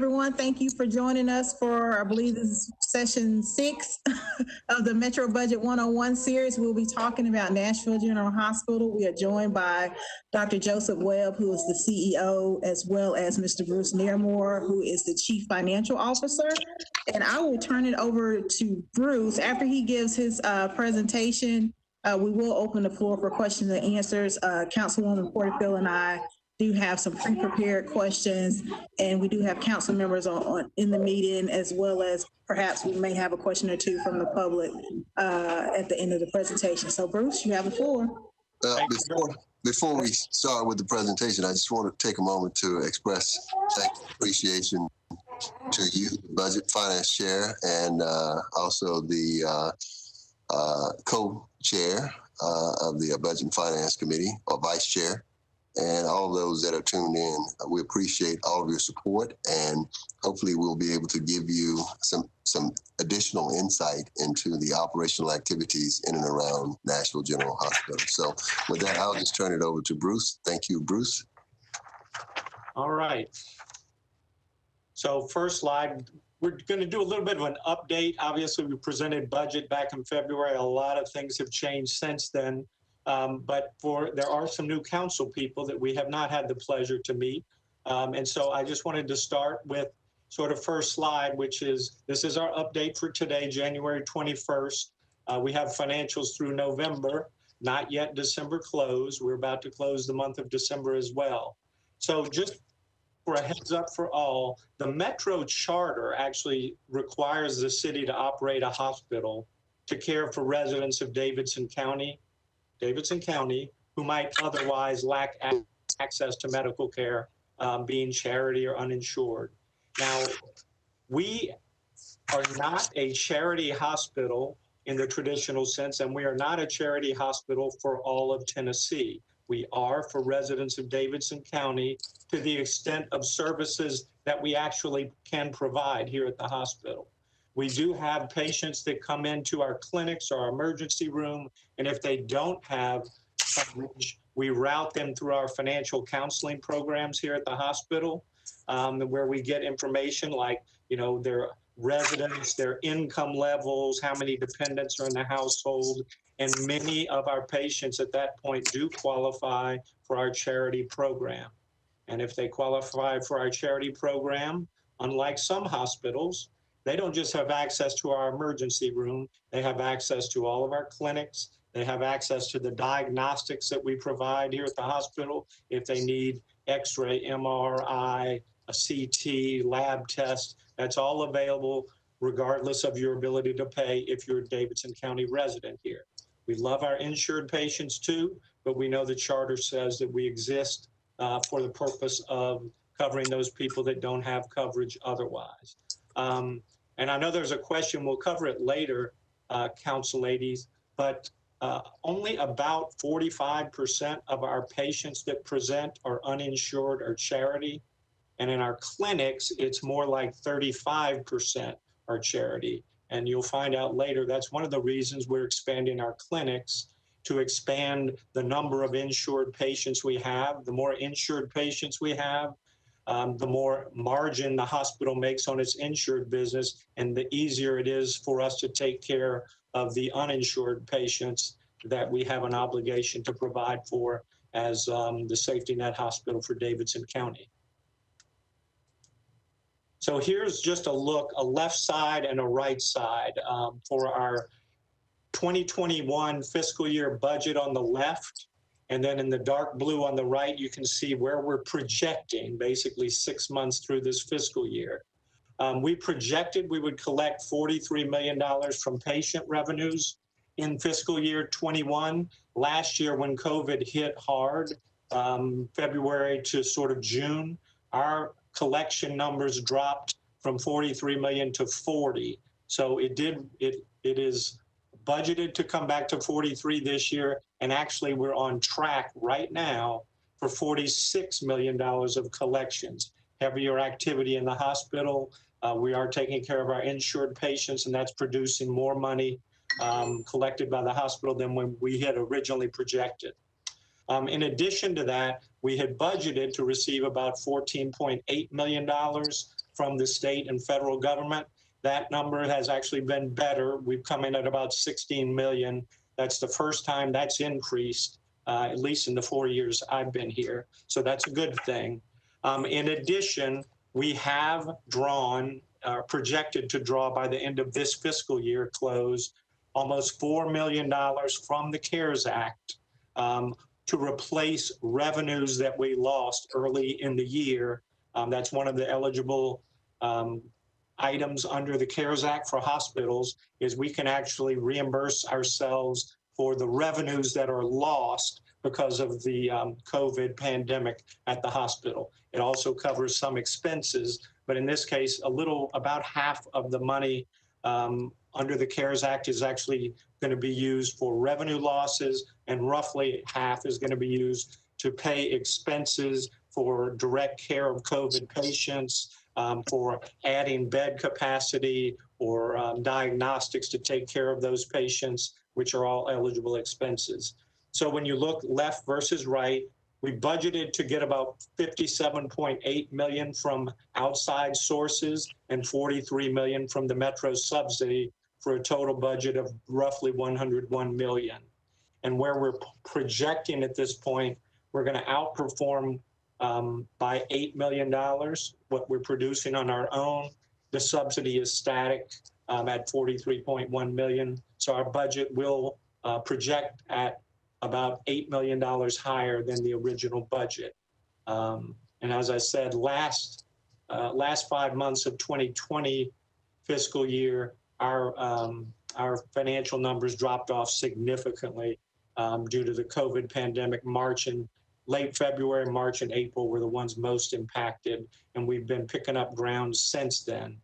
everyone. Thank you for joining us for, I believe this is session 6 of the Metro Budget 101 series. We'll be talking about Nashville General Hospital. We are joined by Dr. Joseph Webb, who is the CEO, as well as Mr. Bruce Nearmore, who is the Chief Financial Officer. And I will turn it over to Bruce. After he gives his presentation, we will open the floor for questions and answers. Councilwoman Porterfield and I do have some pre-prepared questions, and we do have council members in the meeting, as well as perhaps we may have a question or two from the public at the end of the presentation. So Bruce, you have the floor. Before we start with the presentation, I just want to take a moment to express thanks and appreciation to you, the Budget Finance Chair, and also the co-chair of the Budget and Finance Committee, or Vice Chair, and all those that are tuned in. We appreciate all of your support, and hopefully we'll be able to give you some additional insight into the operational activities in and around Nashville General Hospital. So with that, I'll just turn it over to Bruce. Thank you, Bruce. All right. So first slide, we're going to do a little bit of an update. Obviously, we presented budget back in February. A lot of things have changed since then. But there are some new council people that we have not had the pleasure to meet. And so I just wanted to start with sort of first slide, which is, this is our update for today, January 21st. We have financials through November, not yet December close. We're about to close the month of December as well. So just for a heads up for all, the Metro Charter actually requires the city to operate a hospital to care for residents of Davidson County, who might otherwise lack access to medical care, being charity or uninsured. Now, we are not a charity hospital in the traditional sense, and we are not a charity hospital for all of Tennessee. We are for residents of Davidson County to the extent of services that we actually can provide here at the hospital. We do have patients that come into our clinics or our emergency room, and if they don't have coverage, we route them through our financial counseling programs here at the hospital, where we get information like, their residents, their income levels, how many dependents are in the household, and many of our patients at that point do qualify for our charity program. And if they qualify for our charity program, unlike some hospitals, they don't just have access to our emergency room, they have access to all of our clinics, they have access to the diagnostics that we provide here at the hospital. If they need X-ray, MRI, a CT, lab test, that's all available regardless of your ability to pay if you're a Davidson County resident here. We love our insured patients too, but we know the charter says that we exist for the purpose of covering those people that don't have coverage otherwise. And I know there's a question, we'll cover it later, council ladies, but only about 45% of our patients that present are uninsured or charity. And in our clinics, it's more like 35% are charity. And you'll find out later, that's one of the reasons we're expanding our clinics, to expand the number of insured patients we have. The more insured patients we have, the more margin the hospital makes on its insured business, and the easier it is for us to take care of the uninsured patients that we have an obligation to provide for as the safety net hospital for Davidson County. So here's just a look, a left side and a right side for our 2021 fiscal year budget on the left. And then in the dark blue on the right, you can see where we're projecting basically 6 months through this fiscal year. We projected we would collect $43 million from patient revenues in fiscal year 21. Last year when COVID hit hard, February to sort of June, our collection numbers dropped from 43 million to 40. So it is budgeted to come back to 43 this year, and actually we're on track right now for $46 million of collections. Heavier activity in the hospital. We are taking care of our insured patients, and that's producing more money collected by the hospital than when we had originally projected. In addition to that, we had budgeted to receive about $14.8 million from the state and federal government. That number has actually been better. We've come in at about 16 million. That's the first time that's increased, at least in the 4 years I've been here. So that's a good thing. In addition, we have drawn, projected to draw by the end of this fiscal year close, almost $4 million from the CARES Act to replace revenues that we lost early in the year. That's one of the eligible items under the CARES Act for hospitals, is we can actually reimburse ourselves for the revenues that are lost because of the COVID pandemic at the hospital. It also covers some expenses, but in this case, about half of the money under the CARES Act is actually going to be used for revenue losses, and roughly half is going to be used to pay expenses for direct care of COVID patients, for adding bed capacity or diagnostics to take care of those patients, which are all eligible expenses. So when you look left versus right, we budgeted to get about 57.8 million from outside sources and 43 million from the Metro subsidy, for a total budget of roughly 101 million. And where we're projecting at this point, we're going to outperform by $8 million what we're producing on our own. The subsidy is static at 43.1 million. So our budget will project at about $8 million higher than the original budget. And as I said, last 5 months of 2020 fiscal year, our financial numbers dropped off significantly due to the COVID pandemic. Late February, March, and April were the ones most impacted, and we've been picking up ground since then.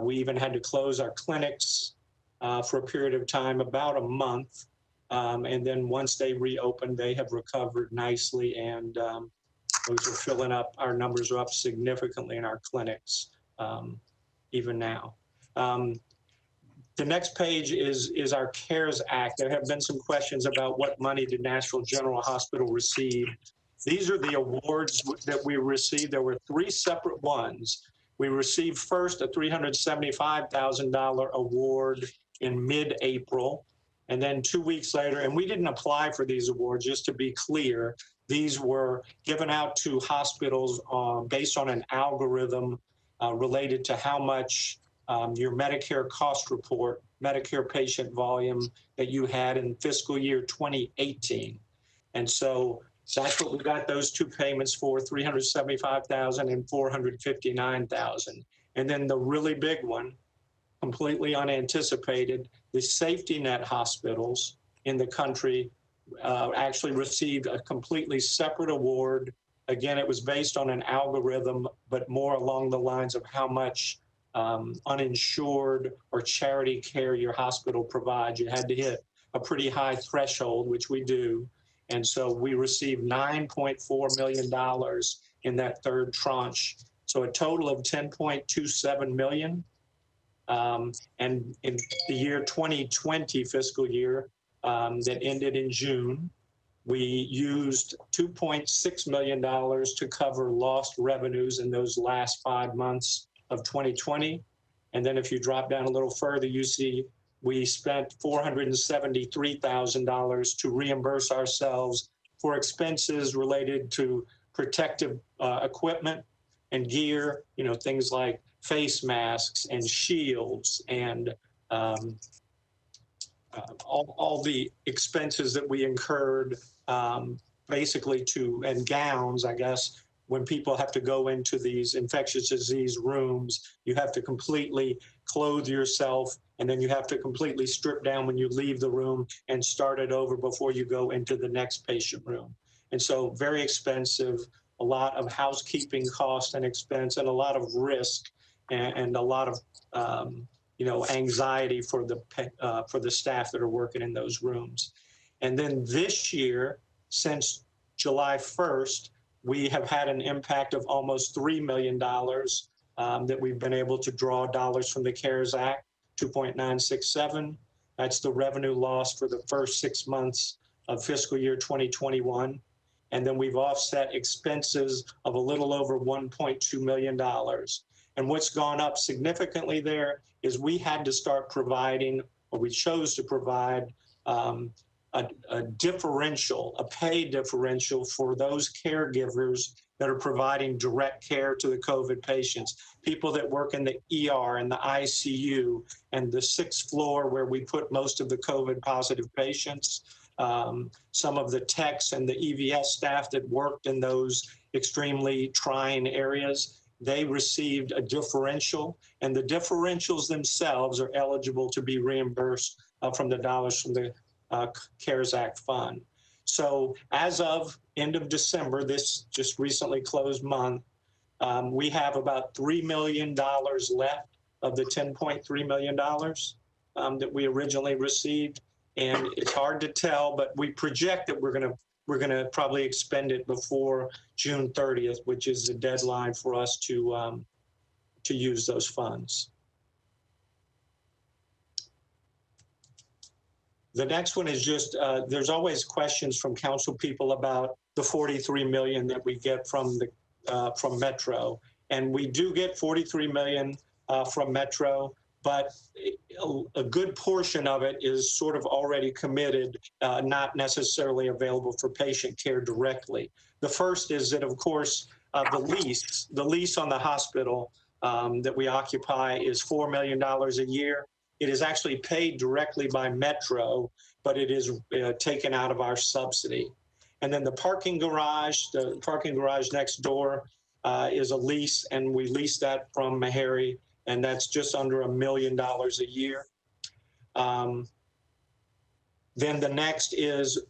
We even had to close our clinics for a period of time, about a month, and then once they reopened, they have recovered nicely, and those are filling up. Our numbers are up significantly in our clinics, even now. The next page is our CARES Act. There have been some questions about what money did Nashville General Hospital receive. These are the awards that we received. There were 3 separate ones. We received first a $375,000 award in mid-April, and then 2 weeks later, and we didn't apply for these awards, just to be clear. These were given out to hospitals based on an algorithm related to how much your Medicare cost report, Medicare patient volume that you had in fiscal year 2018. And so that's what we got those 2 payments for, $375,000 and $459,000. And then the really big one, completely unanticipated, the safety net hospitals in the country actually received a completely separate award. Again, it was based on an algorithm, but more along the lines of how much uninsured or charity care your hospital provides. You had to hit a pretty high threshold, which we do. And so we received $9.4 million in that third tranche. So a total of $10.27 million. And in the year 2020 fiscal year that ended in June, we used $2.6 million to cover lost revenues in those last 5 months of 2020. And then if you drop down a little further, you see we spent $473,000 to reimburse ourselves for expenses related to protective equipment and gear, things like face masks and shields and all the expenses that we incurred basically and gowns, I guess. When people have to go into these infectious disease rooms, you have to completely clothe yourself, and then you have to completely strip down when you leave the room and start it over before you go into the next patient room. And so very expensive, a lot of housekeeping cost and expense, and a lot of risk, and a lot of anxiety for the staff that are working in those rooms. And then this year, since July 1st, we have had an impact of almost $3 million that we've been able to draw dollars from the CARES Act, 2.967. That's the revenue loss for the first 6 months of fiscal year 2021. And then we've offset expenses of a little over $1.2 million. And what's gone up significantly there is we had to start providing, or we chose to provide, a differential, a pay differential for those caregivers that are providing direct care to the COVID patients, people that work in the ER and the ICU and the 6th floor where we put most of the COVID positive patients, some of the techs and the EVS staff that worked in those extremely trying areas. They received a differential, and the differentials themselves are eligible to be reimbursed from the dollars from the CARES Act fund. So as of end of December, this just recently closed month, we have about $3 million left of the $10.3 million that we originally received. And it's hard to tell, but we project that we're gonna probably expend it before June 30th, which is the deadline for us to use those funds. The next one is just, there's always questions from council people about the 43 million that we get from Metro. And we do get 43 million from Metro, but a good portion of it is sort of already committed, not necessarily available for patient care directly. The first is that, of course, the lease on the hospital that we occupy is $4 million a year. It is actually paid directly by Metro, but it is taken out of our subsidy. And then the parking garage next door is a lease, and we lease that from Meharry, and that's just under $1 million a year. Then the next is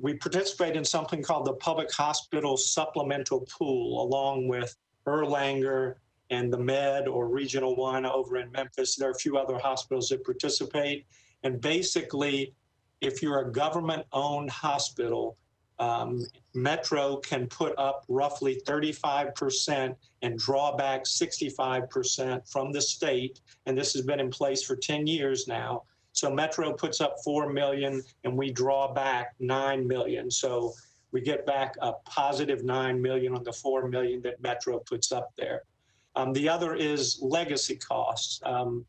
we participate in something called the Public Hospital Supplemental Pool, along with Erlanger and the Med or Regional One over in Memphis. There are a few other hospitals that participate. And basically, if you're a government-owned hospital, Metro can put up roughly 35% and draw back 65% from the state. And this has been in place for 10 years now. So Metro puts up $4 million and we draw back $9 million. So we get back a positive $9 million on the $4 million that Metro puts up there. The other is legacy costs.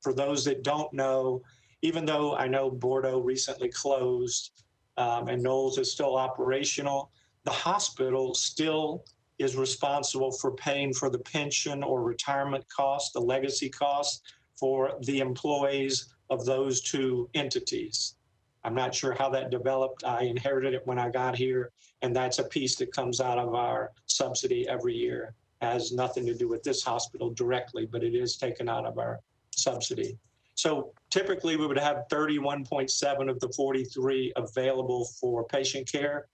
For those that don't know, even though I know Bordeaux recently closed and Knowles is still operational, the hospital still is responsible for paying for the pension or retirement costs, the legacy costs for the employees of those two entities. I'm not sure how that developed. I inherited it when I got here, and that's a piece that comes out of our subsidy every year. Has nothing to do with this hospital directly, but it is taken out of our subsidy. So typically we would have 31.7 of the 43 available for patient care.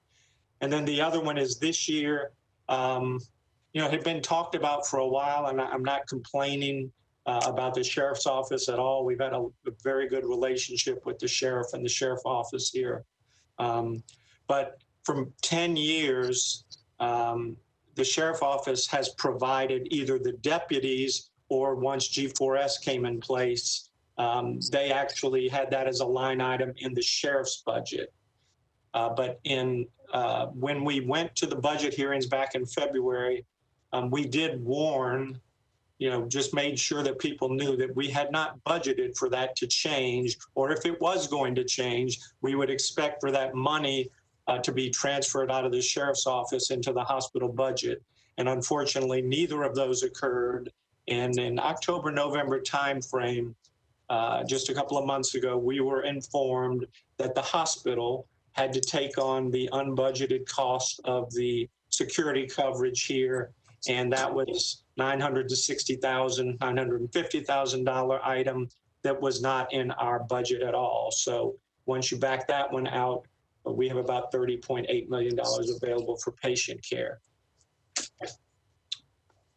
And then the other one is this year, had been talked about for a while, and I'm not complaining about the sheriff's office at all. We've had a very good relationship with the sheriff and the sheriff's office here. But from 10 years, the sheriff's office has provided either the deputies or once G4S came in place, they actually had that as a line item in the sheriff's budget. But when we went to the budget hearings back in February, we did warn, just made sure that people knew that we had not budgeted for that to change, or if it was going to change, we would expect for that money to be transferred out of the sheriff's office into the hospital budget. And unfortunately, neither of those occurred. And in October, November timeframe, just a couple of months ago, we were informed that the hospital had to take on the unbudgeted cost of the security coverage here. And that was $960,000, $950,000 item that was not in our budget at all. So once you back that one out, we have about $30.8 million available for patient care.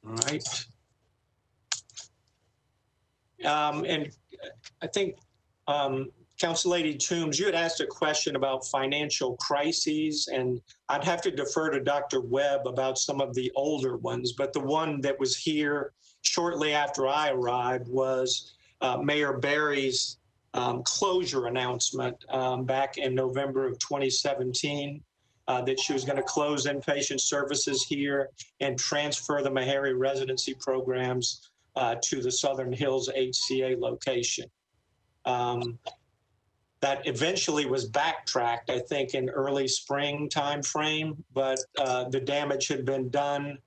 All right. And I think, Council Lady Toombs, you had asked a question about financial crises, and I'd have to defer to Dr. Webb about some of the older ones, but the one that was here shortly after I arrived was Mayor Berry's closure announcement back in November of 2017, that she was going to close inpatient services here and transfer the Meharry residency programs to the Southern Hills HCA location. That eventually was backtracked, I think, in early spring timeframe, but the damage had been done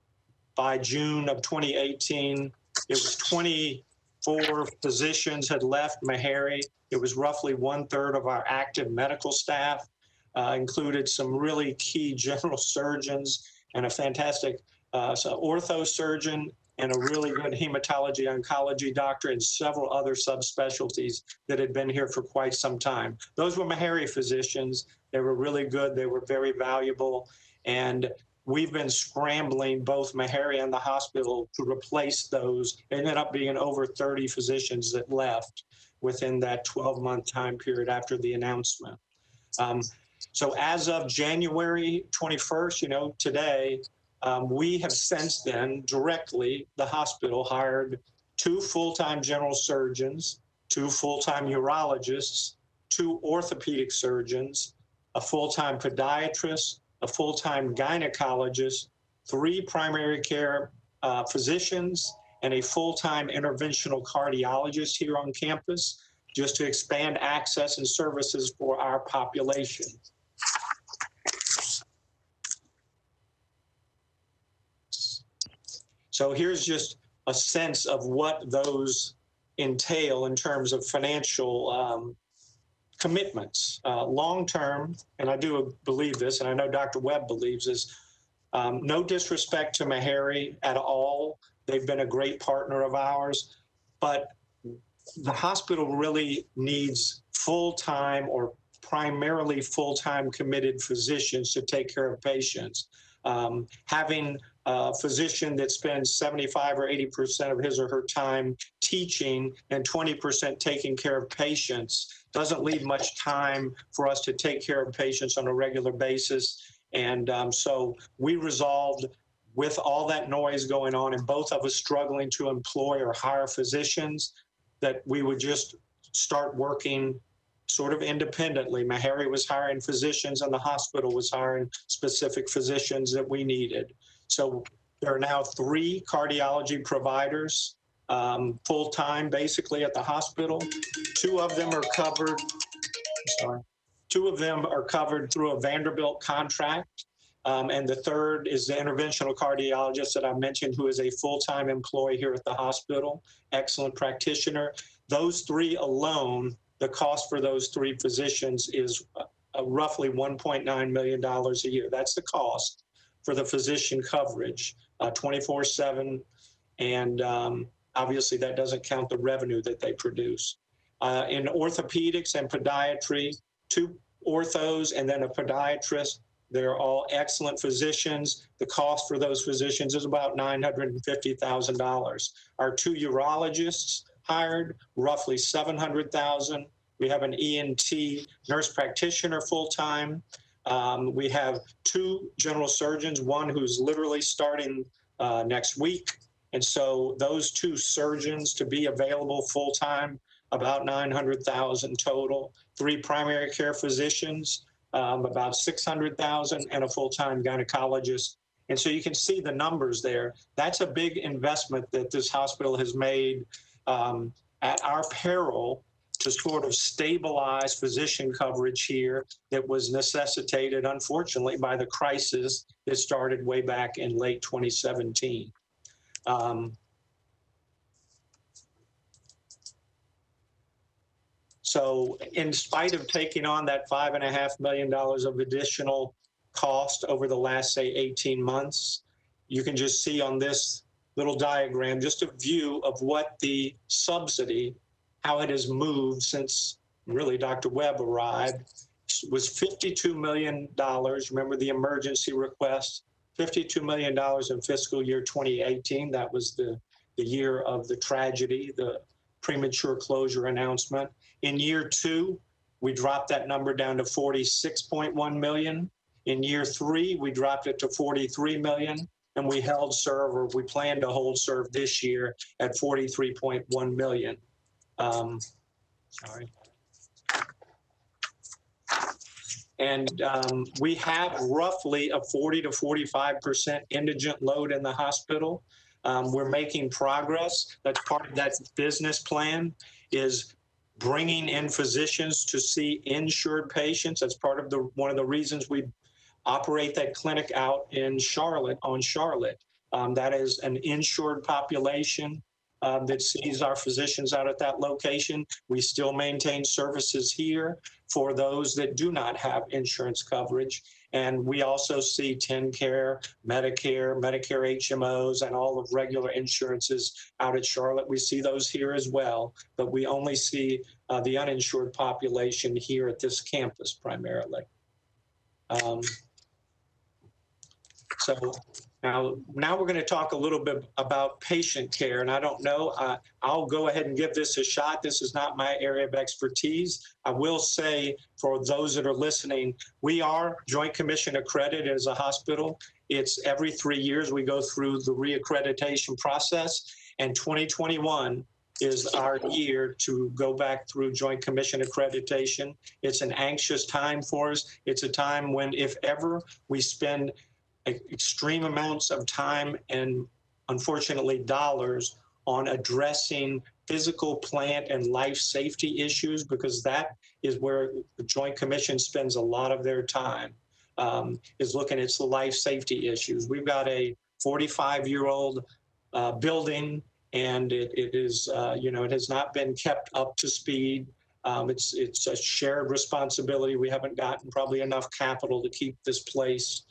by June of 2018. It was 24 physicians had left Meharry. It was roughly 1/3 of our active medical staff, included some really key general surgeons and a fantastic ortho surgeon and a really good hematology oncology doctor and several other subspecialties that had been here for quite some time. Those were Meharry physicians. They were really good. They were very valuable. And we've been scrambling, both Meharry and the hospital, to replace those. It ended up being over 30 physicians that left within that 12-month time period after the announcement. So as of January 21st, today, we have since then directly, the hospital hired 2 full-time general surgeons, 2 full-time urologists, 2 orthopedic surgeons, a full-time podiatrist, a full-time gynecologist, 3 primary care physicians, and a full-time interventional cardiologist here on campus, just to expand access and services for our population. So here's just a sense of what those entail in terms of financial commitments. Long-term, and I do believe this, and I know Dr. Webb believes this, no disrespect to Meharry at all. They've been a great partner of ours, but the hospital really needs full-time or primarily full-time committed physicians to take care of patients. Having a physician that spends 75 or 80% of his or her time teaching and 20% taking care of patients doesn't leave much time for us to take care of patients on a regular basis. And so we resolved, with all that noise going on and both of us struggling to employ or hire physicians, that we would just start working sort of independently. Meharry was hiring physicians and the hospital was hiring specific physicians that we needed. So there are now 3 cardiology providers, full-time basically at the hospital. 2 of them are covered, 2 of them are covered through a Vanderbilt contract. And the third is the interventional cardiologist that I mentioned, who is a full-time employee here at the hospital, excellent practitioner. Those 3 alone, the cost for those 3 physicians is roughly $1.9 million a year. That's the cost for the physician coverage, 24/7. And obviously that doesn't count the revenue that they produce. In orthopedics and podiatry, 2 orthos and then a podiatrist. They're all excellent physicians. The cost for those physicians is about $950,000. Our 2 urologists hired, roughly $700,000. We have an ENT nurse practitioner full-time. We have 2 general surgeons, one who's literally starting next week. And so those 2 surgeons to be available full-time, about $900,000 total. 3 primary care physicians, about $600,000, and a full-time gynecologist. And so you can see the numbers there. That's a big investment that this hospital has made at our peril to sort of stabilize physician coverage here that was necessitated, unfortunately, by the crisis that started way back in late 2017. So in spite of taking on that $5.5 million of additional cost over the last, say, 18 months, you can just see on this little diagram just a view of what the subsidy, how it has moved since really Dr. Webb arrived, was $52 million. Remember the emergency request, $52 million in fiscal year 2018. That was the year of the tragedy, the premature closure announcement. In year 2, we dropped that number down to $46.1 million. In year 3, we dropped it to $43 million, and we held serve, or we plan to hold serve this year at $43.1 million. And we have roughly a 40 to 45% indigent load in the hospital. We're making progress. That's part of that business plan, is bringing in physicians to see insured patients. That's part of one of the reasons we operate that clinic out in Charlotte, on Charlotte. That is an insured population that sees our physicians out at that location. We still maintain services here for those that do not have insurance coverage. And we also see TennCare, Medicare, Medicare HMOs, and all of regular insurances out at Charlotte. We see those here as well, but we only see the uninsured population here at this campus primarily. So now we're going to talk a little bit about patient care. And I don't know, I'll go ahead and give this a shot. This is not my area of expertise. I will say, for those that are listening, we are Joint Commission accredited as a hospital. It's every 3 years we go through the reaccreditation process, and 2021 is our year to go back through Joint Commission accreditation. It's an anxious time for us. It's a time when, if ever, we spend extreme amounts of time and, unfortunately, dollars on addressing physical, plant, and life safety issues, because that is where the Joint Commission spends a lot of their time, is looking at the life safety issues. We've got a 45-year-old building, and it is, it has not been kept up to speed. It's a shared responsibility. We haven't gotten probably enough capital to keep this place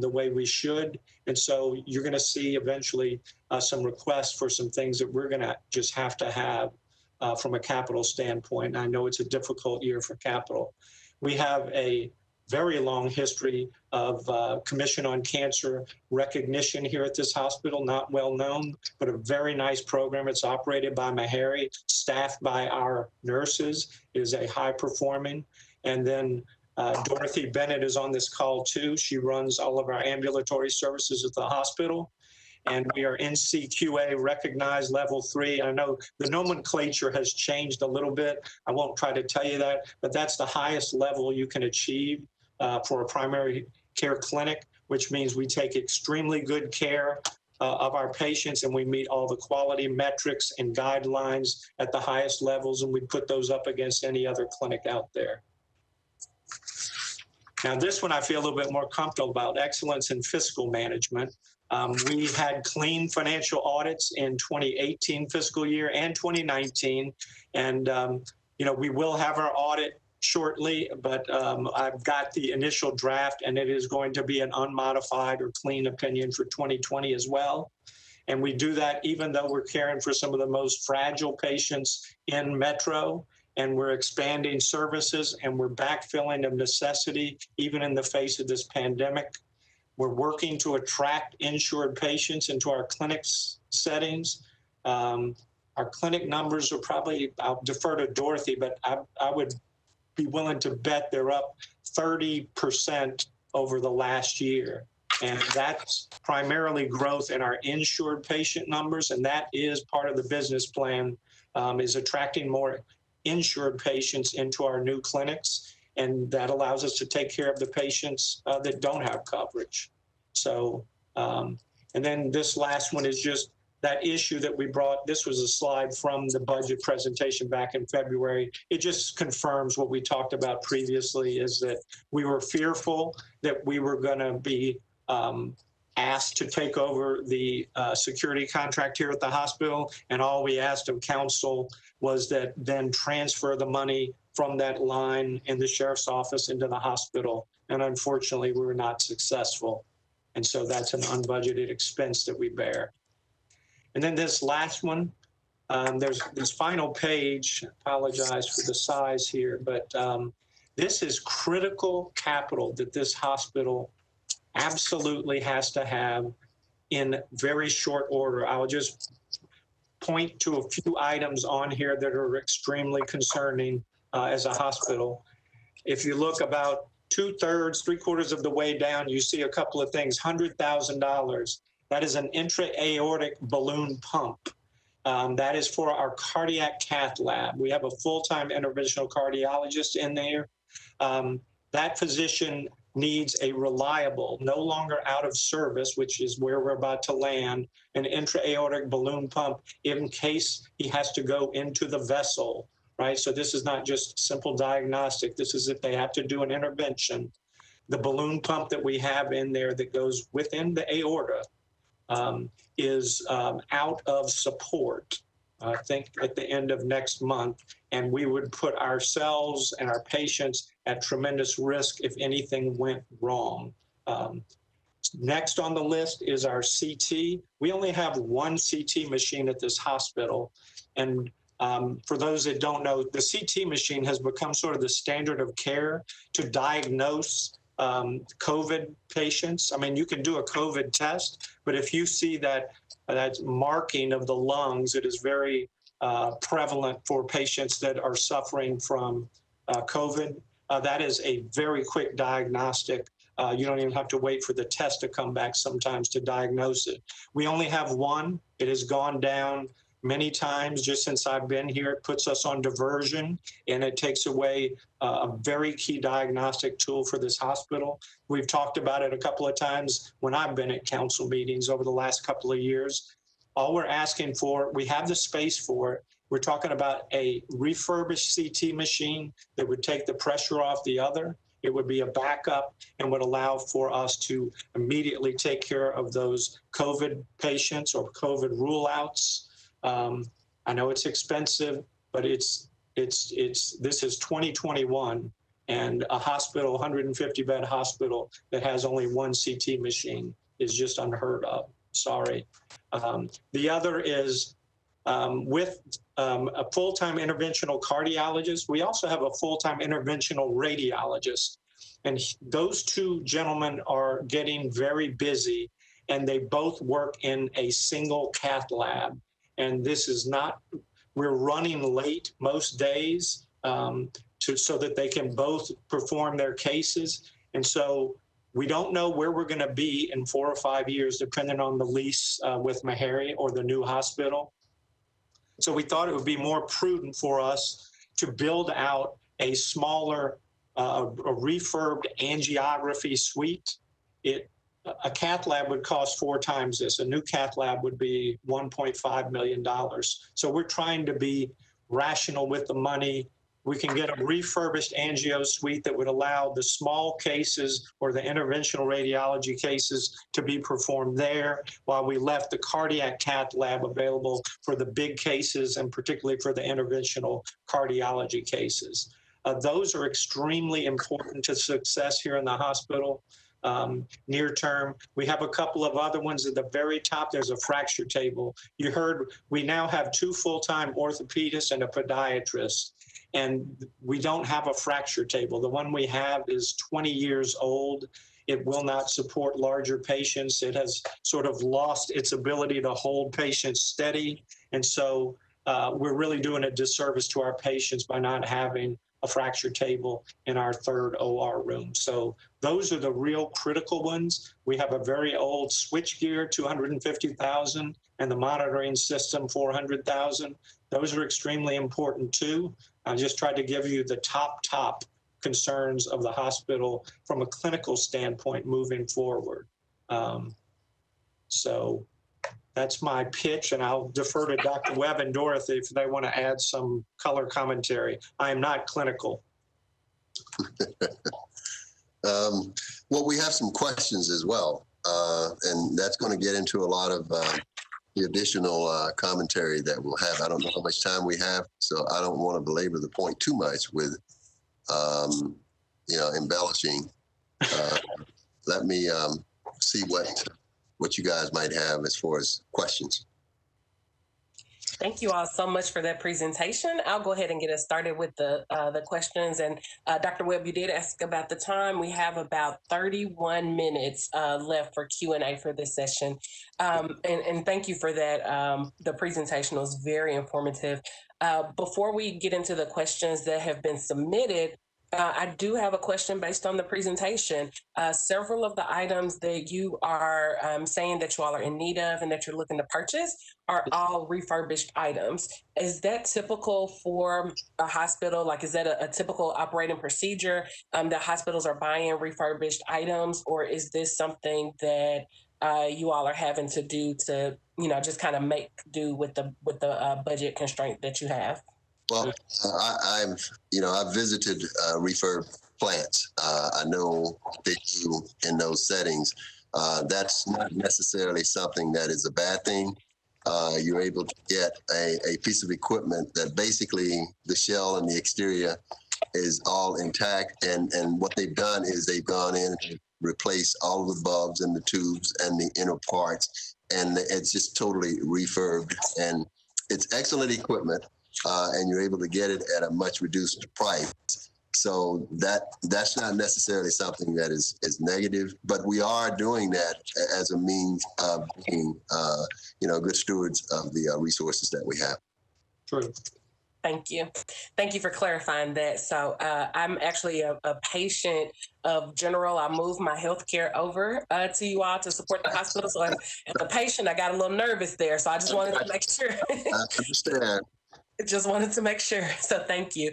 the way we should. And so you're going to see eventually some requests for some things that we're going to just have to have from a capital standpoint. And I know it's a difficult year for capital. We have a very long history of Commission on Cancer recognition here at this hospital, not well known, but a very nice program. It's operated by Meharry, staffed by our nurses. It is a high performing. And then Dorothy Bennett is on this call too. She runs all of our ambulatory services at the hospital. And we are NCQA recognized level 3. I know the nomenclature has changed a little bit. I won't try to tell you that, but that's the highest level you can achieve for a primary care clinic, which means we take extremely good care of our patients, and we meet all the quality metrics and guidelines at the highest levels, and we put those up against any other clinic out there. Now, this one I feel a little bit more comfortable about, excellence in fiscal management. We had clean financial audits in 2018 fiscal year and 2019. And, we will have our audit shortly, but I've got the initial draft, and it is going to be an unmodified or clean opinion for 2020 as well. And we do that even though we're caring for some of the most fragile patients in Metro. And we're expanding services, and we're backfilling of necessity, even in the face of this pandemic. We're working to attract insured patients into our clinics settings. Our clinic numbers are probably, I'll defer to Dorothy, but I would be willing to bet they're up 30% over the last year. And that's primarily growth in our insured patient numbers. And that is part of the business plan, is attracting more insured patients into our new clinics, and that allows us to take care of the patients that don't have coverage. So, and then this last one is just that issue that we brought. This was a slide from the budget presentation back in February. It just confirms what we talked about previously, is that we were fearful that we were going to be asked to take over the security contract here at the hospital, and all we asked of council was that then transfer the money from that line in the sheriff's office into the hospital. And unfortunately, we were not successful. And so that's an unbudgeted expense that we bear. And then this last one, there's this final page. I apologize for the size here, but this is critical capital that this hospital absolutely has to have in very short order. I'll just point to a few items on here that are extremely concerning as a hospital. If you look about 2/3, 3/4 of the way down, you see a couple of things. $100,000. That is an intra-aortic balloon pump. That is for our cardiac cath lab. We have a full-time interventional cardiologist in there. That physician needs a reliable, no longer out of service, which is where we're about to land, an intra-aortic balloon pump in case he has to go into the vessel, right? So this is not just simple diagnostic. This is if they have to do an intervention. The balloon pump that we have in there that goes within the aorta is out of support, I think at the end of next month, and we would put ourselves and our patients at tremendous risk if anything went wrong. Next on the list is our CT. We only have one CT machine at this hospital, and for those that don't know, the CT machine has become sort of the standard of care to diagnose COVID patients. I mean, you can do a COVID test, but if you see that marking of the lungs, it is very prevalent for patients that are suffering from COVID. That is a very quick diagnostic. You don't even have to wait for the test to come back sometimes to diagnose it. We only have one. It has gone down many times just since I've been here. It puts us on diversion, and it takes away a very key diagnostic tool for this hospital. We've talked about it a couple of times when I've been at council meetings over the last couple of years. All we're asking for, we have the space for it. We're talking about a refurbished CT machine that would take the pressure off the other. It would be a backup and would allow for us to immediately take care of those COVID patients or COVID rule outs. I know it's expensive, but this is 2021, and a hospital, 150 bed hospital that has only one CT machine is just unheard of. Sorry. The other is with a full-time interventional cardiologist. We also have a full-time interventional radiologist, and those two gentlemen are getting very busy, and they both work in a single cath lab. And this is not, we're running late most days so that they can both perform their cases. And so we don't know where we're going to be in 4 or 5 years, depending on the lease with Meharry or the new hospital. So we thought it would be more prudent for us to build out a smaller, a refurbed angiography suite. A cath lab would cost 4 times this. A new cath lab would be $1.5 million. So we're trying to be rational with the money. We can get a refurbished angio suite that would allow the small cases or the interventional radiology cases to be performed there, while we left the cardiac cath lab available for the big cases and particularly for the interventional cardiology cases. Those are extremely important to success here in the hospital. Near term, we have a couple of other ones at the very top. There's a fracture table. You heard we now have 2 full-time orthopedists and a podiatrist, and we don't have a fracture table. The one we have is 20 years old. It will not support larger patients. It has sort of lost its ability to hold patients steady, and so we're really doing a disservice to our patients by not having a fracture table in our 3rd OR room. So those are the real critical ones. We have a very old switchgear, $250,000, and the monitoring system, $400,000. Those are extremely important too. I just tried to give you the top concerns of the hospital from a clinical standpoint moving forward. So that's my pitch, and I'll defer to Dr. Webb and Dorothy if they want to add some color commentary. I am not clinical. Well, we have some questions as well, and that's going to get into a lot of the additional commentary that we'll have. I don't know how much time we have, so I don't want to belabor the point too much with, embellishing. Let me see what you guys might have as far as questions. Thank you all so much for that presentation. I'll go ahead and get us started with the questions. And Dr. Webb, you did ask about the time. We have about 31 minutes left for Q&A for this session. And thank you for that. The presentation was very informative. Before we get into the questions that have been submitted I do have a question based on the presentation. Several of the items that you are saying that you all are in need of and that you're looking to purchase are all refurbished items. Is that typical for a hospital? Like, is that a typical operating procedure that hospitals are buying refurbished items, or is this something that you all are having to do to, just kind of make do with the budget constraint that you have? Well, I've visited refurb plants. I know what they do in those settings. That's not necessarily something that is a bad thing. You're able to get a piece of equipment that basically the shell and the exterior is all intact. And what they've done is they've gone in and replaced all of the bulbs and the tubes and the inner parts. And it's just totally refurbed. And it's excellent equipment. And you're able to get it at a much reduced price. So that's not necessarily something that is negative, but we are doing that as a means of being, good stewards of the resources that we have. True. Thank you. Thank you for clarifying that. So I'm actually a patient of General. I moved my healthcare over to you all to support the hospital. So as a patient, I got a little nervous there. So I just wanted to make sure. I understand. Just wanted to make sure. So thank you.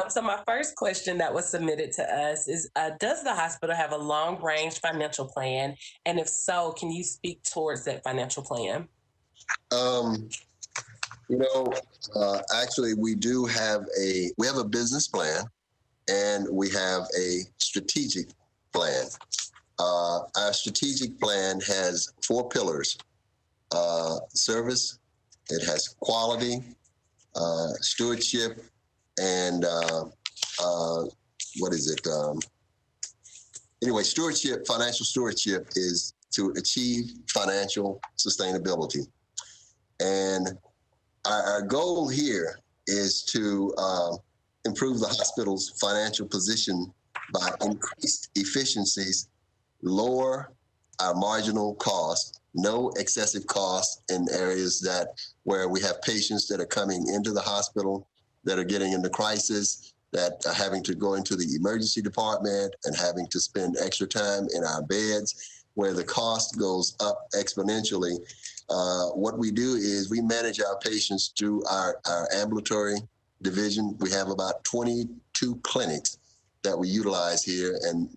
So my first question that was submitted to us is, does the hospital have a long-range financial plan? And if so, can you speak towards that financial plan? Actually, we have a business plan and we have a strategic plan. Our strategic plan has 4 pillars: service, it has quality, stewardship, and stewardship, financial stewardship is to achieve financial sustainability. And our goal here is to improve the hospital's financial position by increased efficiencies, lower our marginal cost, no excessive costs in areas where we have patients that are coming into the hospital that are getting into crisis, that are having to go into the emergency department and having to spend extra time in our beds, where the cost goes up exponentially. What we do is we manage our patients through our ambulatory division. We have about 22 clinics that we utilize here, and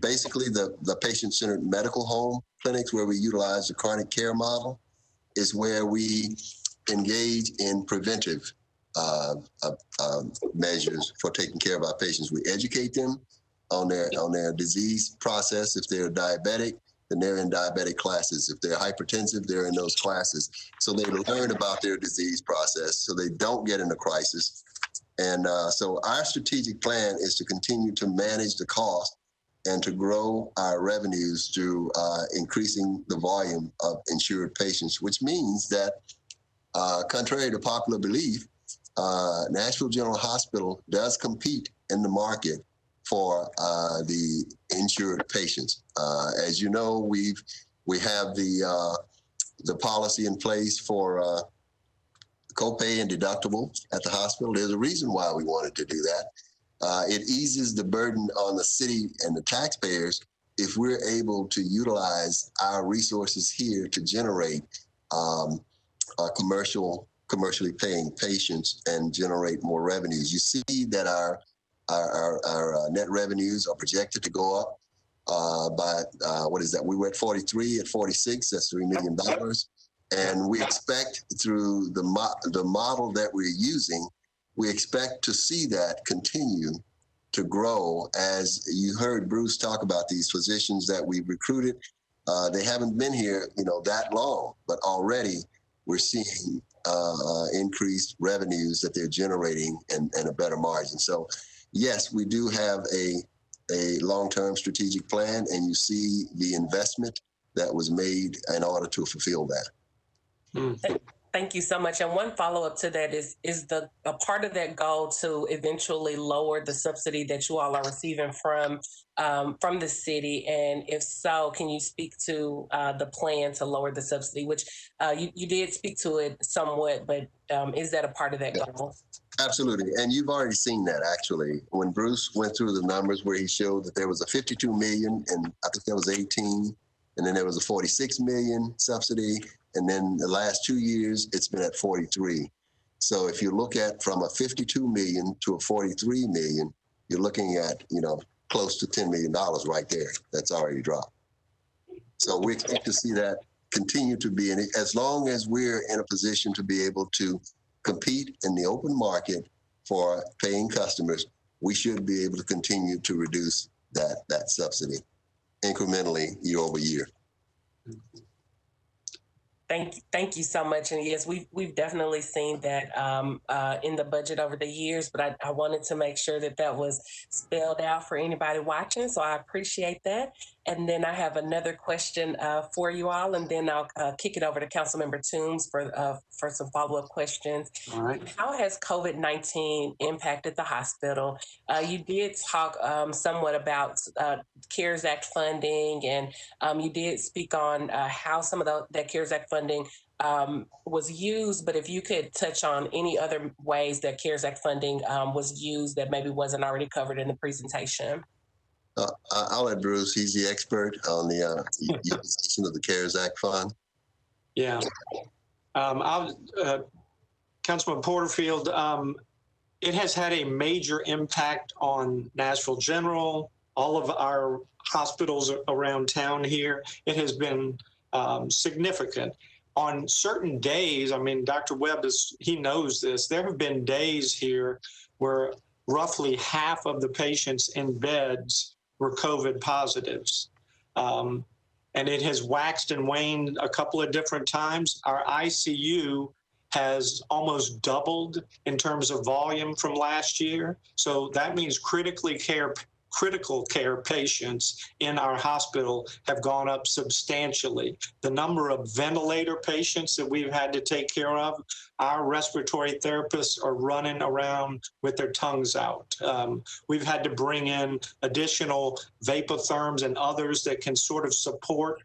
basically the patient-centered medical home clinics, where we utilize the chronic care model, is where we engage in preventive measures for taking care of our patients. We educate them on their disease process. If they're diabetic, then they're in diabetic classes. If they're hypertensive, they're in those classes. So they learn about their disease process so they don't get into crisis. And so our strategic plan is to continue to manage the cost and to grow our revenues through increasing the volume of insured patients, which means that, contrary to popular belief, Nashville General Hospital does compete in the market for the insured patients. As you know, we have the policy in place for copay and deductible at the hospital. There's a reason why we wanted to do that. It eases the burden on the city and the taxpayers if we're able to utilize our resources here to generate commercially paying patients and generate more revenues. You see that our net revenues are projected to go up by we were at 43, at 46, that's $3 million. And we expect through the model that we're using, we expect to see that continue to grow. As you heard Bruce talk about these physicians that we recruited, they haven't been here, that long, but already we're seeing increased revenues that they're generating and a better margin. So yes, we do have a long-term strategic plan, and you see the investment that was made in order to fulfill that. Thank you so much. And one follow-up to that is a part of that goal to eventually lower the subsidy that you all are receiving from the city? And if so, can you speak to the plan to lower the subsidy, which you did speak to it somewhat, but is that a part of that goal? Absolutely. And you've already seen that actually. When Bruce went through the numbers where he showed that there was a 52 million and I think that was 18, and then there was a 46 million subsidy. And then the last 2 years, it's been at 43. So if you look at from a 52 million to a 43 million, you're looking at, close to $10 million right there. That's already dropped. So we expect to see that continue to be in it as long as we're in a position to be able to compete in the open market for paying customers. We should be able to continue to reduce that subsidy incrementally year over year. Thank you so much. And yes, we've definitely seen that in the budget over the years, but I wanted to make sure that was spelled out for anybody watching. So I appreciate that. And then I have another question for you all, and then I'll kick it over to Councilmember Toombs for some follow-up questions. All right. How has COVID-19 impacted the hospital? You did talk somewhat about CARES Act funding, and you did speak on how some of that CARES Act funding was used, but if you could touch on any other ways that CARES Act funding was used that maybe wasn't already covered in the presentation. I'll let Bruce, he's the expert on the utilization of the CARES Act fund. Yeah. Councilman Porterfield, it has had a major impact on Nashville General, all of our hospitals around town here. It has been significant. On certain days, I mean, Dr. Webb, he knows this, there have been days here where roughly half of the patients in beds were COVID positives. And it has waxed and waned a couple of different times. Our ICU has almost doubled in terms of volume from last year. So that means critical care patients in our hospital have gone up substantially. The number of ventilator patients that we've had to take care of, our respiratory therapists are running around with their tongues out. We've had to bring in additional vapotherms and others that can sort of support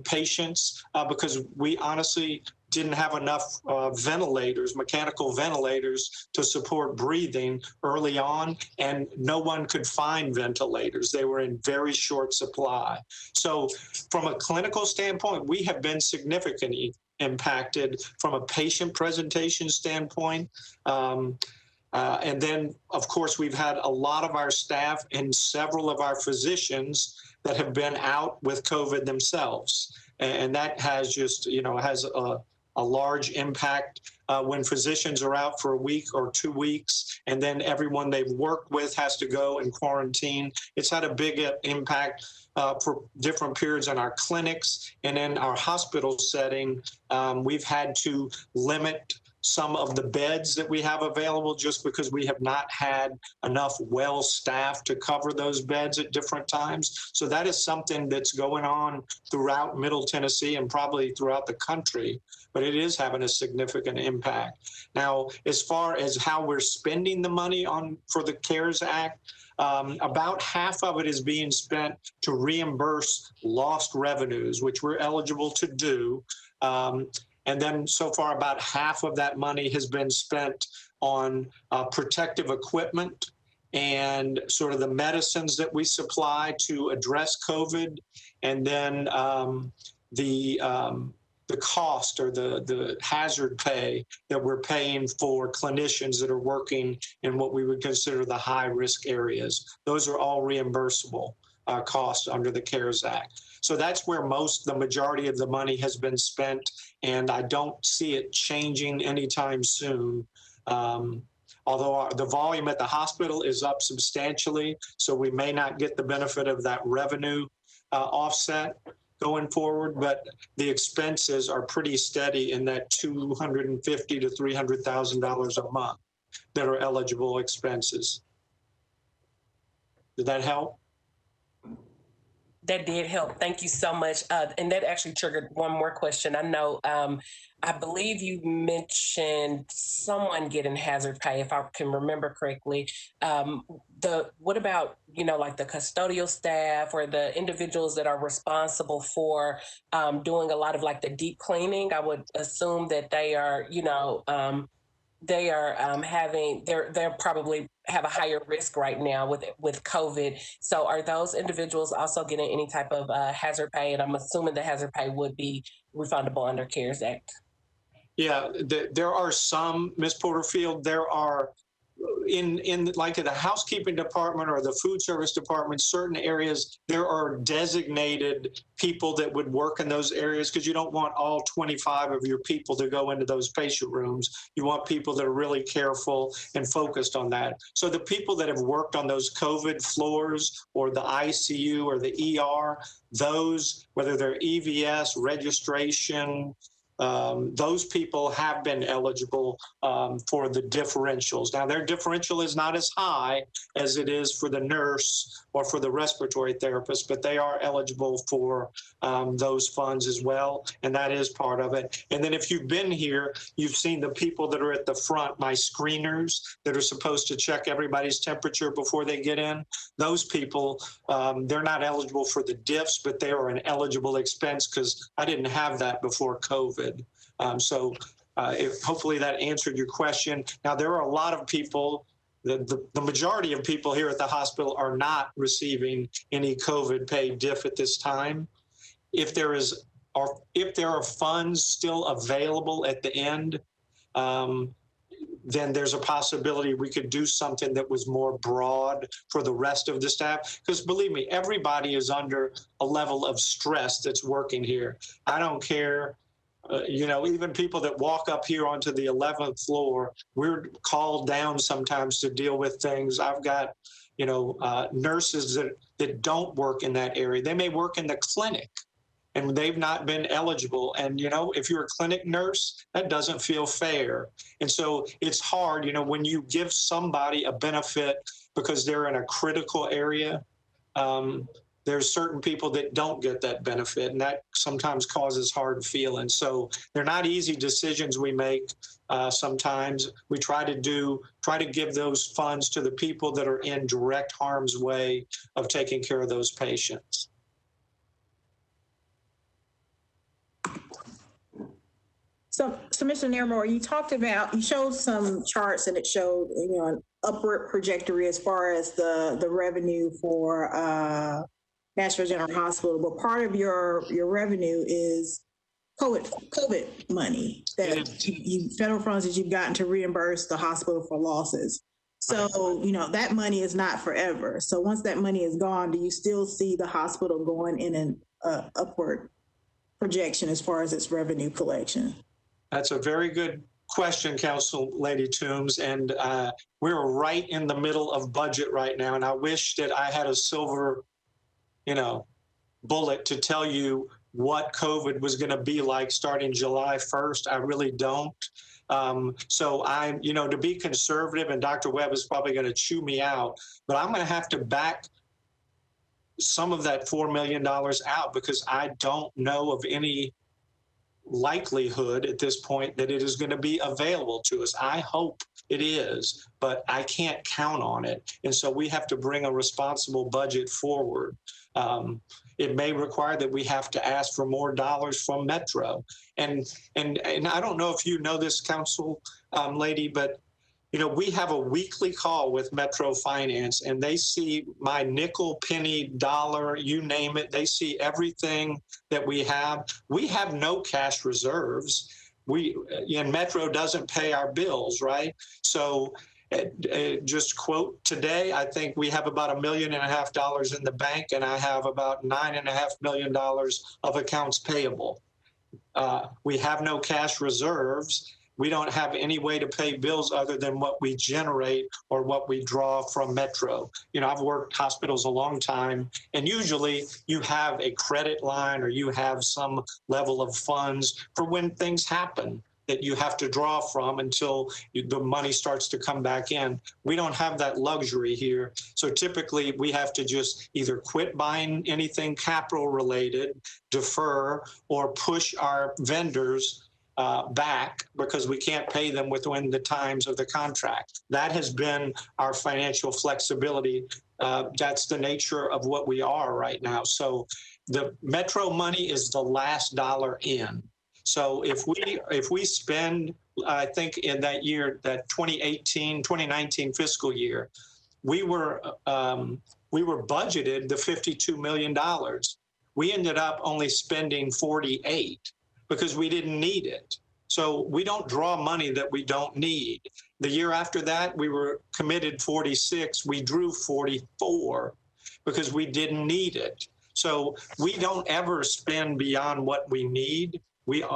patients because we honestly didn't have enough ventilators, mechanical ventilators to support breathing early on, and no one could find ventilators. They were in very short supply. So from a clinical standpoint, we have been significantly impacted from a patient presentation standpoint. And then, of course, we've had a lot of our staff and several of our physicians that have been out with COVID themselves. And that has just, has a large impact when physicians are out for a week or 2 weeks, and then everyone they've worked with has to go and quarantine. It's had a big impact for different periods in our clinics, and in our hospital setting, we've had to limit some of the beds that we have available just because we have not had enough well staff to cover those beds at different times. So that is something that's going on throughout Middle Tennessee and probably throughout the country, but it is having a significant impact. Now, as far as how we're spending the money for the CARES Act, about half of it is being spent to reimburse lost revenues, which we're eligible to do. And then so far, about half of that money has been spent on protective equipment and sort of the medicines that we supply to address COVID. And then the cost or the hazard pay that we're paying for clinicians that are working in what we would consider the high risk areas. Those are all reimbursable costs under the CARES Act. So that's where the majority of the money has been spent, and I don't see it changing anytime soon. Although the volume at the hospital is up substantially, so we may not get the benefit of that revenue offset going forward, but the expenses are pretty steady in that $250,000 to $300,000 a month that are eligible expenses. Did that help? That did help. Thank you so much. And that actually triggered one more question. I know, I believe you mentioned someone getting hazard pay, if I can remember correctly. What about, like the custodial staff or the individuals that are responsible for doing a lot of like the deep cleaning? I would assume that they are, they are they're probably have a higher risk right now with COVID. So are those individuals also getting any type of hazard pay? And I'm assuming the hazard pay would be refundable under CARES Act. Yeah, there are some, Ms. Porterfield, there are in like in the housekeeping department or the food service department, certain areas, there are designated people that would work in those areas because you don't want all 25 of your people to go into those patient rooms. You want people that are really careful and focused on that. So the people that have worked on those COVID floors or the ICU or the ER, those, whether they're EVS, registration, those people have been eligible for the differentials. Now, their differential is not as high as it is for the nurse or for the respiratory therapist, but they are eligible for those funds as well, and that is part of it. And then if you've been here, you've seen the people that are at the front, my screeners that are supposed to check everybody's temperature before they get in. Those people, they're not eligible for the diffs, but they are an eligible expense because I didn't have that before COVID. Hopefully that answered your question. Now, there are a lot of people, the majority of people here at the hospital are not receiving any COVID pay diff at this time. If there are funds still available at the end, then there's a possibility we could do something that was more broad for the rest of the staff. Because believe me, everybody is under a level of stress that's working here. I don't care. Even people that walk up here onto the 11th floor, we're called down sometimes to deal with things. I've got, nurses that don't work in that area. They may work in the clinic and they've not been eligible. And, if you're a clinic nurse, that doesn't feel fair. And so it's hard, when you give somebody a benefit because they're in a critical area, there's certain people that don't get that benefit, and that sometimes causes hard feelings. So they're not easy decisions we make. Sometimes we try to give those funds to the people that are in direct harm's way of taking care of those patients. So Mr. Nairmore, you showed some charts and it showed, an upward trajectory as far as the revenue for Nashville General Hospital, but part of your revenue is COVID money that federal funds that you've gotten to reimburse the hospital for losses. So, that money is not forever. So once that money is gone, do you still see the hospital going in an upward projection as far as its revenue collection? That's a very good question, Council Lady Toombs, and we're right in the middle of budget right now, and I wish that I had a silver bullet to tell you what COVID was going to be like starting July 1st. I really don't. So I'm, to be conservative, and Dr. Webb is probably going to chew me out, but I'm going to have to back some of that $4 million out because I don't know of any likelihood at this point that it is going to be available to us. I hope it is, but I can't count on it. And so we have to bring a responsible budget forward. It may require that we have to ask for more dollars from Metro. And I don't know if you know this, Council Lady, but we have a weekly call with Metro Finance, and they see my nickel, penny, dollar, you name it. They see everything that we have. We have no cash reserves. And Metro doesn't pay our bills, right? So just quote today, I think we have about $1.5 million in the bank, and I have about $9.5 million of accounts payable. We have no cash reserves. We don't have any way to pay bills other than what we generate or what we draw from Metro. I've worked hospitals a long time, and usually you have a credit line or you have some level of funds for when things happen. that you have to draw from until the money starts to come back in. We don't have that luxury here. So typically we have to just either quit buying anything capital related, defer, or push our vendors back because we can't pay them within the times of the contract. That has been our financial flexibility. That's the nature of what we are right now. So the Metro money is the last dollar in. So if we spend, I think in that year, that 2019 fiscal year, we were budgeted the $52 million. We ended up only spending 48 because we didn't need it. So we don't draw money that we don't need. The year after that, we were committed 46. We drew 44 because we didn't need it. So we don't ever spend beyond what we need.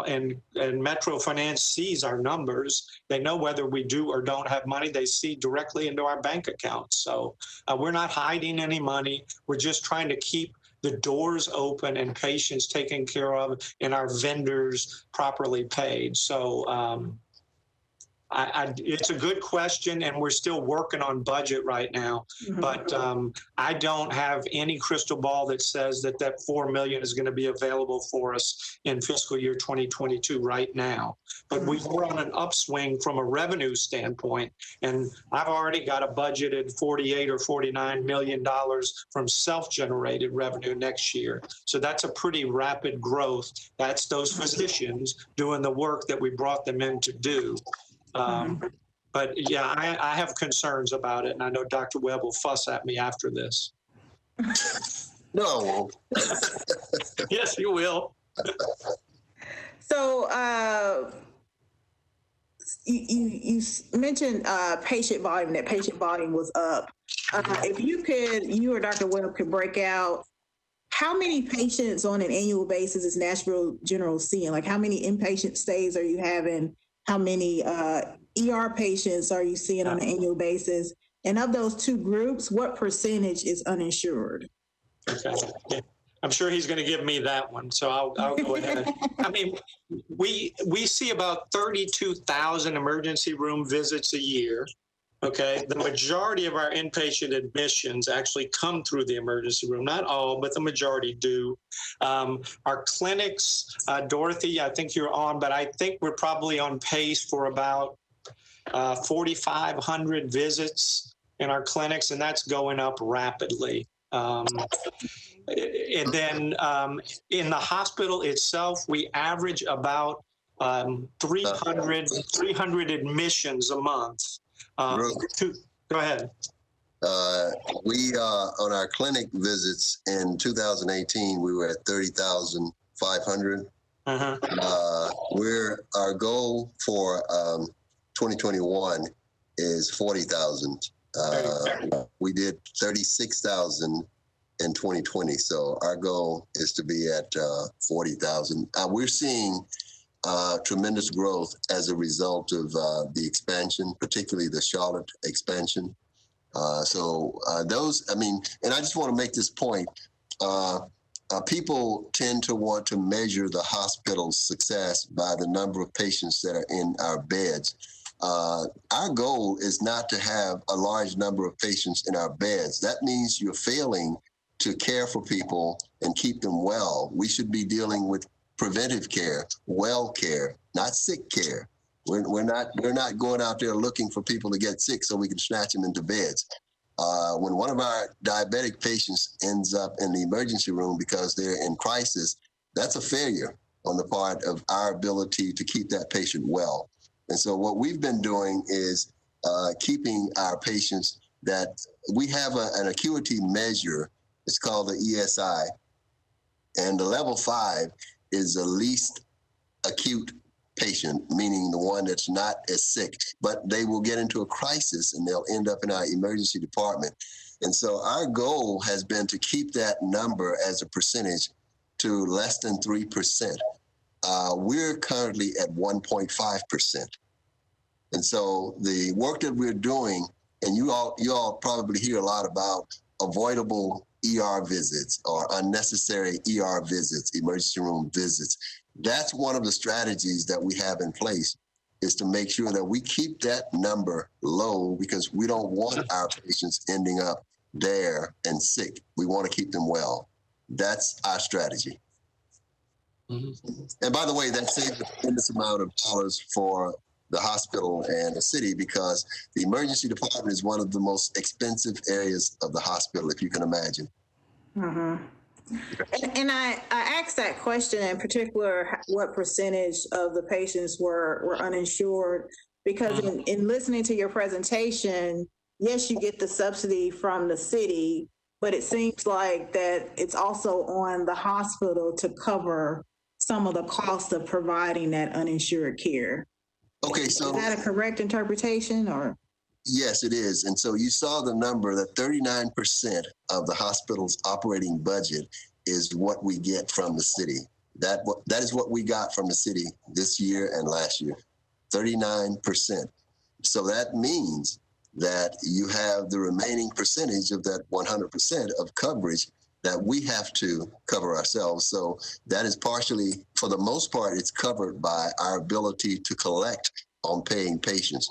And Metro Finance sees our numbers. They know whether we do or don't have money. They see directly into our bank accounts. So we're not hiding any money. We're just trying to keep the doors open and patients taken care of and our vendors properly paid. So it's a good question, and we're still working on budget right now. But I don't have any crystal ball that says that $4 million is going to be available for us in fiscal year 2022 right now. But we're on an upswing from a revenue standpoint, and I've already got a budgeted $48 or $49 million from self-generated revenue next year. So that's a pretty rapid growth. That's those physicians doing the work that we brought them in to do. But yeah, I have concerns about it, and I know Dr. Webb will fuss at me after this. No, I won't. Yes, you will. So you mentioned patient volume, that patient volume was up. If you or Dr. Webb could break out, how many patients on an annual basis is Nashville General seeing? Like, how many inpatient stays are you having? How many ER patients are you seeing on an annual basis? And of those two groups, what percentage is uninsured? Okay. I'm sure he's going to give me that one, so I'll go ahead. I mean, we see about 32,000 emergency room visits a year. Okay, the majority of our inpatient admissions actually come through the emergency room. Not all, but the majority do. Our clinics, Dorothy, I think you're on, but I think we're probably on pace for about 4,500 visits in our clinics, and that's going up rapidly. And then in the hospital itself, we average about 300 admissions a month. Go ahead. We on our clinic visits in 2018, we were at 30,500. Our goal for 2021 is 40,000. We did 36,000 in 2020, so our goal is to be at 40,000. We're seeing tremendous growth as a result of the expansion, particularly the Charlotte expansion. Those, I mean, and I just want to make this point. People tend to want to measure the hospital's success by the number of patients that are in our beds. Our goal is not to have a large number of patients in our beds. That means you're failing to care for people and keep them well. We should be dealing with preventive care, well care, not sick care. We're not going out there looking for people to get sick so we can snatch them into beds. When one of our diabetic patients ends up in the emergency room because they're in crisis, that's a failure on the part of our ability to keep that patient well. And so what we've been doing is keeping our patients that we have an acuity measure. It's called the ESI. And the level 5 is the least acute patient, meaning the one that's not as sick, but they will get into a crisis and they'll end up in our emergency department. And so our goal has been to keep that number as a percentage to less than 3%. We're currently at 1.5%. And so the work that we're doing, and you all probably hear a lot about avoidable ER visits or unnecessary ER visits, emergency room visits. That's one of the strategies that we have in place is to make sure that we keep that number low, because we don't want our patients ending up there and sick. We want to keep them well. That's our strategy. Mm-hmm. And by the way, that saves a tremendous amount of dollars for the hospital and the city, because the emergency department is one of the most expensive areas of the hospital, if you can imagine. Mm-hmm. And I asked that question in particular, what percentage of the patients were uninsured, because in listening to your presentation, yes, you get the subsidy from the city, but it seems like that it's also on the hospital to cover some of the cost of providing that uninsured care. Okay, so is that a correct interpretation, or? Yes, it is. And so you saw the number that 39% of the hospital's operating budget is what we get from the city. That is what we got from the city this year and last year, 39%. So that means that you have the remaining percentage of that 100% of coverage that we have to cover ourselves. So that is partially, for the most part, it's covered by our ability to collect on paying patients,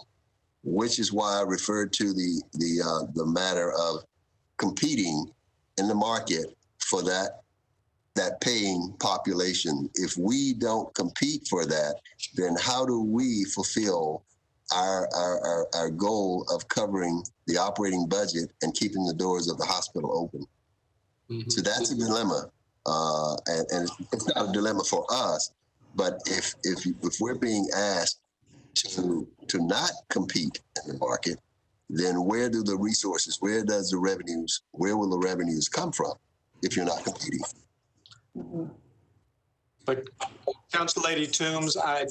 which is why I referred to the matter of competing in the market for that paying population. If we don't compete for that, then how do we fulfill our goal of covering the operating budget and keeping the doors of the hospital open? Mm-hmm. So that's a dilemma, and it's not a dilemma for us. But if we're being asked to not compete in the market, then where will the revenues come from if you're not competing? Mm-hmm. But Council Lady Toombs, I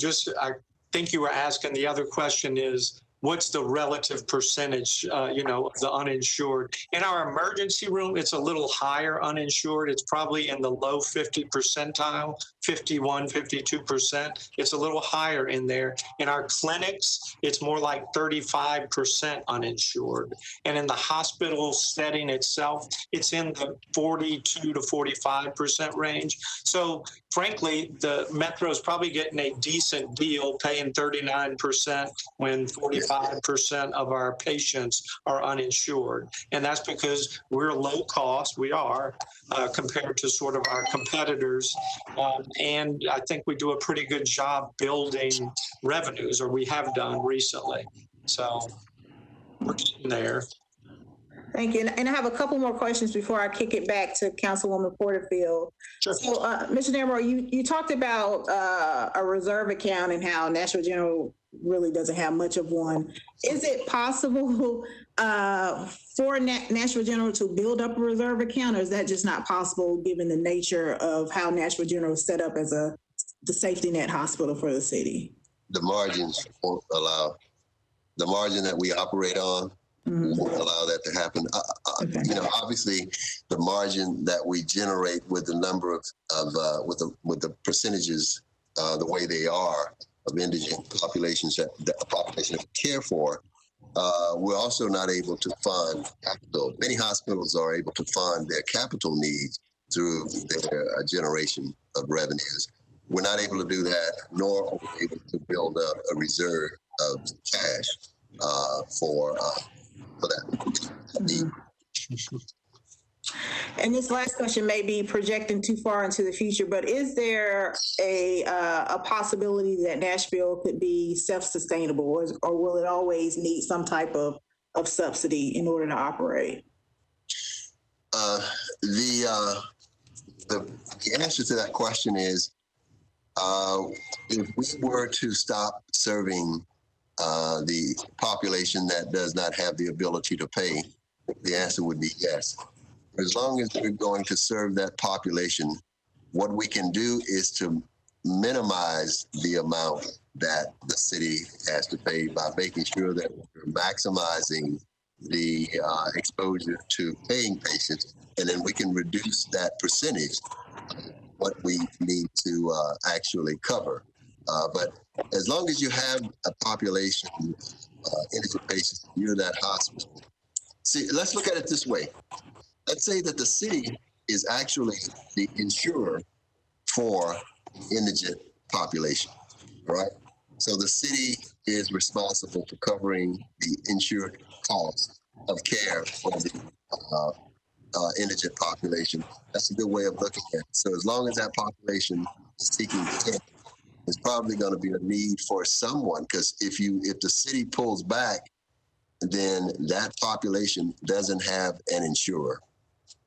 think you were asking, the other question is, what's the relative percentage, of the uninsured? In our emergency room, it's a little higher uninsured. It's probably in the low 50 percentile, 51, 52%. It's a little higher in there. In our clinics, it's more like 35% uninsured. And in the hospital setting itself, it's in the 42 to 45% range. So frankly, the Metro is probably getting a decent deal paying 39% when 45% of our patients are uninsured. And that's because we're low cost, we are, compared to sort of our competitors. And I think we do a pretty good job building revenues, or we have done recently. So we're getting there. Thank you. And I have a couple more questions before I kick it back to Councilwoman Porterfield. Sure. So, Mr. Namro, you talked about a reserve account and how Nashville General really doesn't have much of one. Is it possible for Nashville General to build up a reserve account, or is that just not possible given the nature of how Nashville General is set up as the safety net hospital for the city? The margins won't allow. The margin that we operate on won't allow that to happen. Okay. Obviously, the margin that we generate with the number of with the percentages, the way they are, of indigent populations that the population that we care for, we're also not able to fund capital. Many hospitals are able to fund their capital needs through their generation of revenues. We're not able to do that, nor are we able to build up a reserve of cash for that. And this last question may be projecting too far into the future, but is there a possibility that Nashville could be self-sustainable, or will it always need some type of subsidy in order to operate? The answer to that question is, if we were to stop serving the population that does not have the ability to pay, the answer would be yes. As long as we're going to serve that population, what we can do is to minimize the amount that the city has to pay by making sure that we're maximizing the exposure to paying patients, and then we can reduce that percentage of what we need to actually cover. But as long as you have a population, indigent patients near that hospital, see, let's look at it this way. Let's say that the city is actually the insurer for indigent population, right? So the city is responsible for covering the insured cost of care for the indigent population. That's a good way of looking at it. So as long as that population is seeking care, there's probably going to be a need for someone, because if the city pulls back, then that population doesn't have an insurer.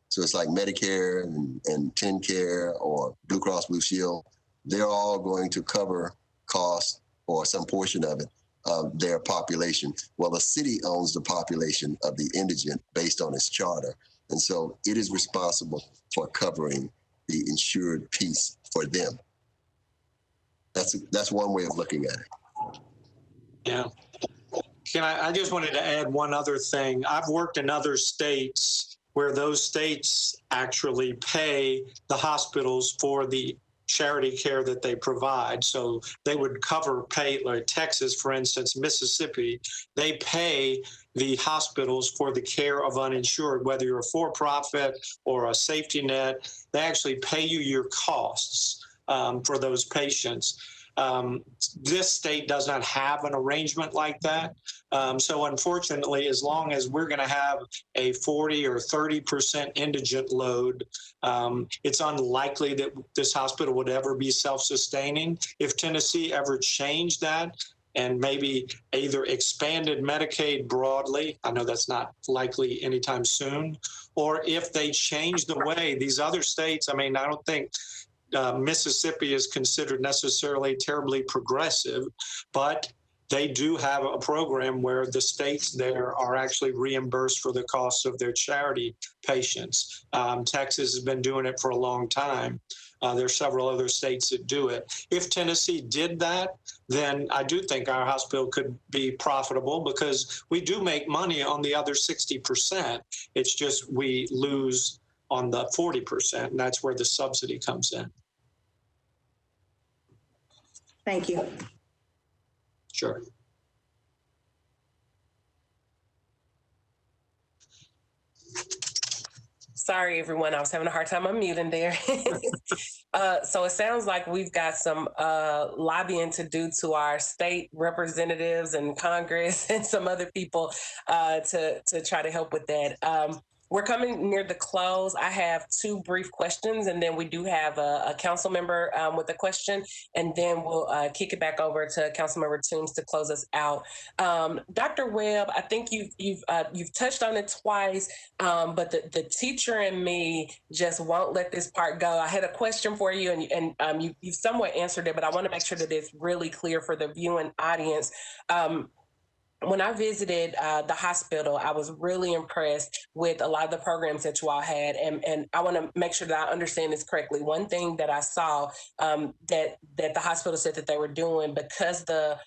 So it's like Medicare and TennCare or Blue Cross Blue Shield. They're all going to cover costs or some portion of it of their population. Well, the city owns the population of the indigent based on its charter. And so it is responsible for covering the insured piece for them. That's one way of looking at it. Yeah. I just wanted to add one other thing. I've worked in other states where those states actually pay the hospitals for the charity care that they provide. So they would pay, like Texas, for instance, Mississippi, they pay the hospitals for the care of uninsured, whether you're a for-profit or a safety net. They actually pay you your costs for those patients. This state does not have an arrangement like that. So unfortunately, as long as we're going to have a 40 or 30% indigent load, it's unlikely that this hospital would ever be self-sustaining. If Tennessee ever changed that and maybe either expanded Medicaid broadly, I know that's not likely anytime soon, or if they change the way these other states, I mean, I don't think Mississippi is considered necessarily terribly progressive, but they do have a program where the states there are actually reimbursed for the costs of their charity patients. Texas has been doing it for a long time. There are several other states that do it. If Tennessee did that, then I do think our hospital could be profitable, because we do make money on the other 60%. It's just we lose on the 40%, and that's where the subsidy comes in. Thank you. Sure. Sorry, everyone. I was having a hard time unmuting there. So it sounds like we've got some lobbying to do to our state representatives and Congress and some other people to try to help with that. We're coming near the close. I have two brief questions, and then we do have a council member with a question, and then we'll kick it back over to Councilmember Toombs to close us out. Dr. Webb, I think you've touched on it twice, but the teacher in me just won't let this part go. I had a question for you, and you somewhat answered it, but I want to make sure that it's really clear for the viewing audience. When I visited the hospital, I was really impressed with a lot of the programs that you all had. And I want to make sure that I understand this correctly. One thing that I saw that the hospital said that they were doing, because the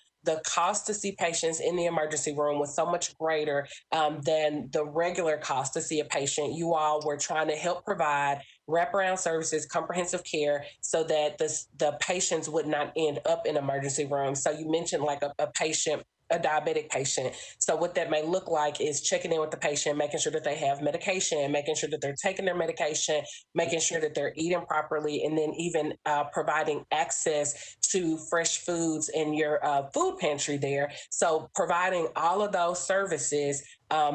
cost to see patients in the emergency room was so much greater than the regular cost to see a patient, you all were trying to help provide wraparound services, comprehensive care, so that the patients would not end up in emergency rooms. So you mentioned like a diabetic patient. So what that may look like is checking in with the patient, making sure that they have medication, making sure that they're taking their medication, making sure that they're eating properly, and then even providing access to fresh foods in your food pantry there. So providing all of those services,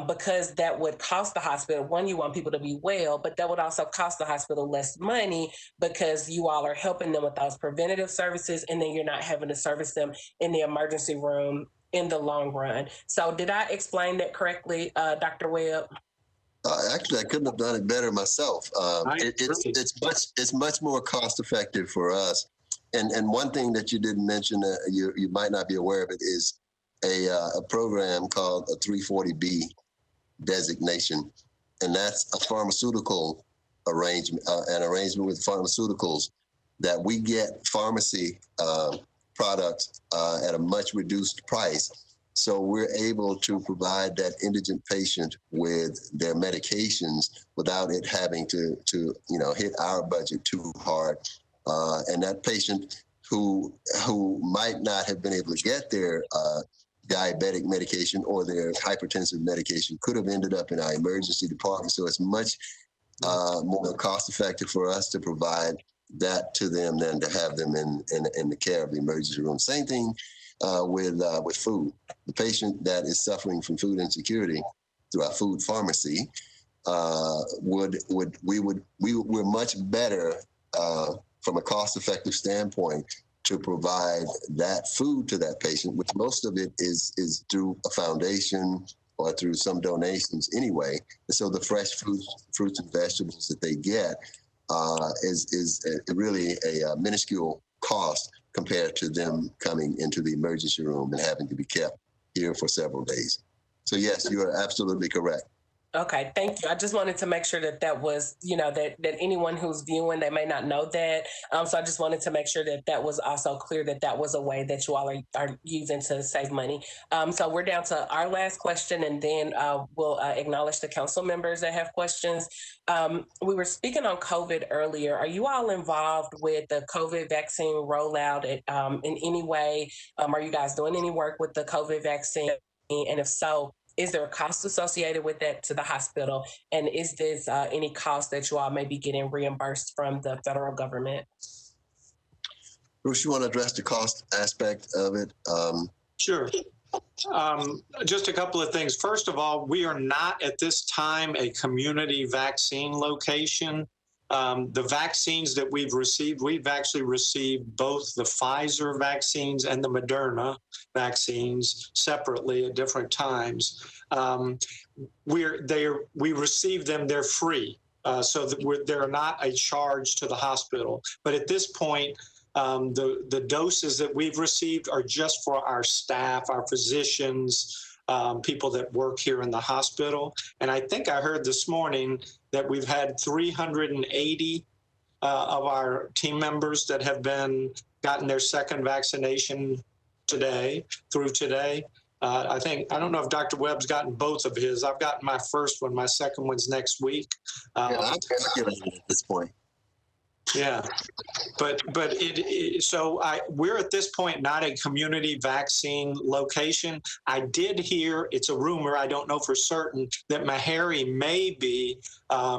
because that would cost the hospital, one, you want people to be well, but that would also cost the hospital less money, because you all are helping them with those preventative services, and then you're not having to service them in the emergency room in the long run. So did I explain that correctly, Dr. Webb? Actually, I couldn't have done it better myself. It's much more cost effective for us. And one thing that you didn't mention, you might not be aware of it, is a program called a 340B designation, and that's a pharmaceutical arrangement, an arrangement with pharmaceuticals that we get pharmacy products at a much reduced price. So we're able to provide that indigent patient with their medications without it having to hit our budget too hard. And that patient who might not have been able to get their diabetic medication or their hypertensive medication could have ended up in our emergency department. So it's much more cost effective for us to provide that to them than to have them in the care of the emergency room. Same thing with food. The patient that is suffering from food insecurity through our food pharmacy we're much better from a cost-effective standpoint to provide that food to that patient, which most of it is through a foundation or through some donations anyway. And so the fresh fruits and vegetables that they get is really a minuscule cost compared to them coming into the emergency room and having to be kept here for several days. So yes, you are absolutely correct. Okay, thank you. I just wanted to make sure that was, that anyone who's viewing, they may not know that. So I just wanted to make sure that was also clear that was a way that you all are using to save money. So we're down to our last question, and then we'll acknowledge the council members that have questions. We were speaking on COVID earlier. Are you all involved with the COVID vaccine rollout in any way? Are you guys doing any work with the COVID vaccine? And if so, is there a cost associated with that to the hospital? And is this any cost that you all may be getting reimbursed from the federal government? Bruce, you want to address the cost aspect of it? Sure. Just a couple of things. First of all, we are not at this time a community vaccine location. The vaccines that we've actually received both the Pfizer vaccines and the Moderna vaccines separately at different times. We receive them, they're free. So that they're not a charge to the hospital. But at this point, the doses that we've received are just for our staff, our physicians, people that work here in the hospital. And I think I heard this morning that we've had 380 of our team members that have gotten their second vaccination through today. I don't know if Dr. Webb's gotten both of his. I've gotten my first one. My second one's next week. I'm calculating at this point. Yeah, but we're at this point not a community vaccine location. I did hear, it's a rumor, I don't know for certain, that Meharry may be,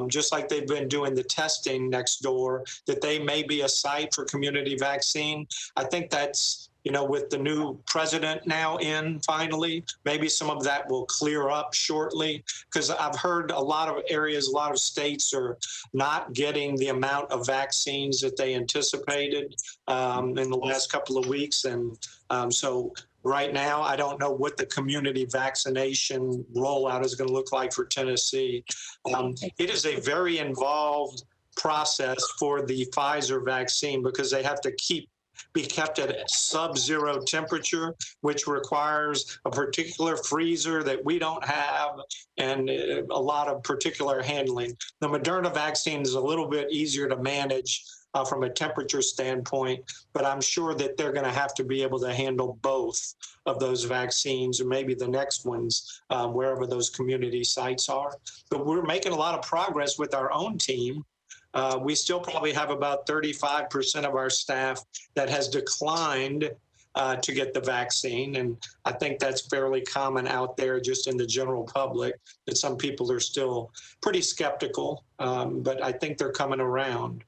just like they've been doing the testing next door, that they may be a site for community vaccine. I think that's, with the new president now in finally, maybe some of that will clear up shortly, because I've heard a lot of areas, a lot of states are not getting the amount of vaccines that they anticipated in the last couple of weeks. And so right now, I don't know what the community vaccination rollout is going to look like for Tennessee. It is a very involved process for the Pfizer vaccine because they have to be kept at sub-zero temperature, which requires a particular freezer that we don't have and a lot of particular handling. The Moderna vaccine is a little bit easier to manage from a temperature standpoint, but I'm sure that they're going to have to be able to handle both of those vaccines, or maybe the next ones, wherever those community sites are. But we're making a lot of progress with our own team. We still probably have about 35% of our staff that has declined to get the vaccine. And I think that's fairly common out there just in the general public, that some people are still pretty skeptical, but I think they're coming around.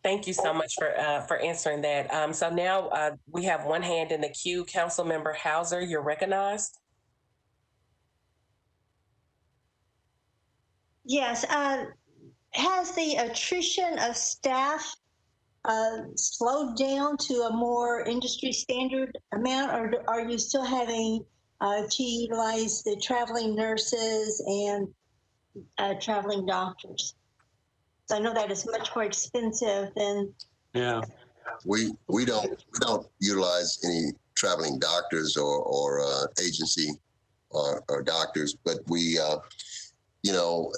Thank you so much for answering that. So now we have one hand in the queue. Councilmember Hauser, you're recognized. Yes. Has the attrition of staff slowed down to a more industry standard amount, or are you still having to utilize the traveling nurses and traveling doctors? So I know that is much more expensive than. Yeah. We don't utilize any traveling doctors or agency or doctors, but we.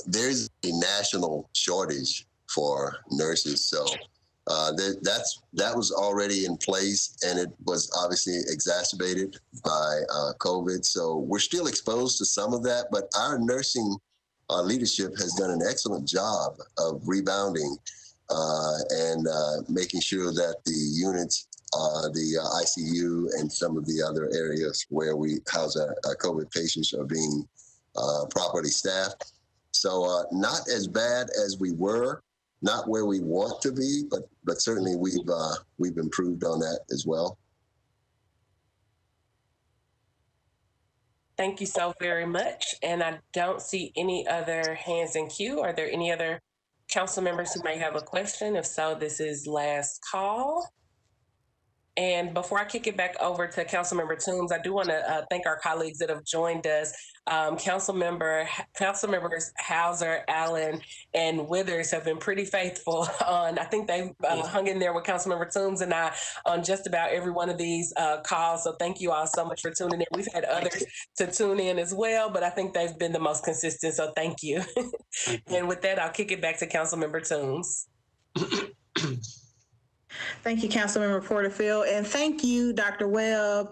There's a national shortage for nurses. So that was already in place, and it was obviously exacerbated by COVID. So we're still exposed to some of that, but our nursing leadership has done an excellent job of rebounding and making sure that the units, the ICU and some of the other areas where we house our COVID patients are being properly staffed. So not as bad as we were, not where we want to be, but certainly we've improved on that as well. Thank you so very much. And I don't see any other hands in queue. Are there any other council members who may have a question? If so, this is last call. And before I kick it back over to Councilmember Toombs, I do want to thank our colleagues that have joined us. Councilmembers Hauser, Allen, and Withers have been pretty faithful on, I think they've hung in there with Councilmember Toombs and I on just about every one of these calls. So thank you all so much for tuning in. We've had others to tune in as well, but I think they've been the most consistent. So thank you. And with that, I'll kick it back to Councilmember Toombs. Thank you, Councilmember Porterfield. And thank you, Dr. Webb.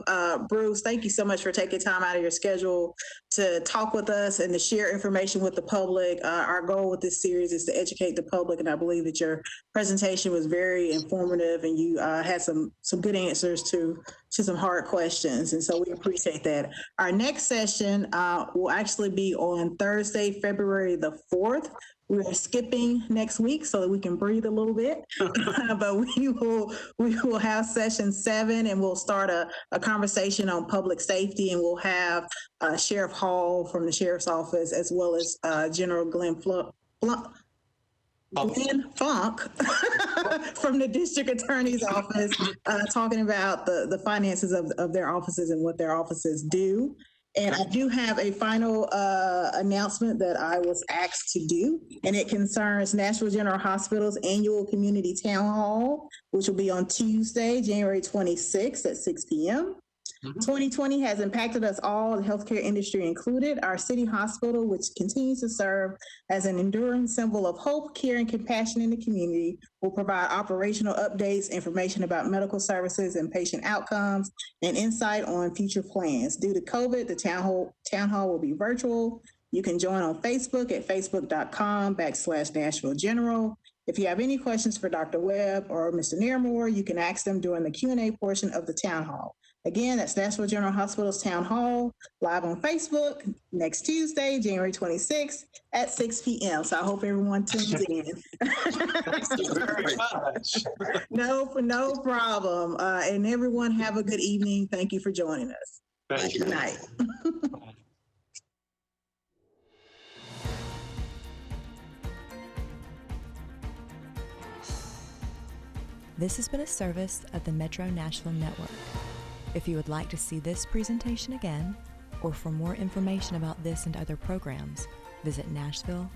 Bruce, thank you so much for taking time out of your schedule to talk with us and to share information with the public. Our goal with this series is to educate the public, and I believe that your presentation was very informative and you had some good answers to some hard questions. And so we appreciate that. Our next session will actually be on Thursday, February the 4th. We are skipping next week so that we can breathe a little bit, but we will have session 7 and we'll start a conversation on public safety, and we'll have Sheriff Hall from the Sheriff's Office as well as General Glenn Funk from the District Attorney's Office talking about the finances of their offices and what their offices do. And I do have a final announcement that I was asked to do, and it concerns Nashville General Hospital's annual community town hall, which will be on Tuesday, January 26th at 6 p.m. 2020 has impacted us all, the healthcare industry included. Our city hospital, which continues to serve as an enduring symbol of hope, care, and compassion in the community, will provide operational updates, information about medical services and patient outcomes, and insight on future plans. Due to COVID, the town hall will be virtual. You can join on Facebook at facebook.com/Nashville General. If you have any questions for Dr. Webb or Mr. Nearmore, you can ask them during the Q&A portion of the town hall. Again, that's Nashville General Hospital's Town Hall, live on Facebook next Tuesday, January 26th at 6 p.m. So I hope everyone tunes in. Thank you very much. No problem. And everyone have a good evening. Thank you for joining us. Thank you. Good night. This has been a service of the Metro Nashville Network. If you would like to see this presentation again, or for more information about this and other programs, visit nashville.gov.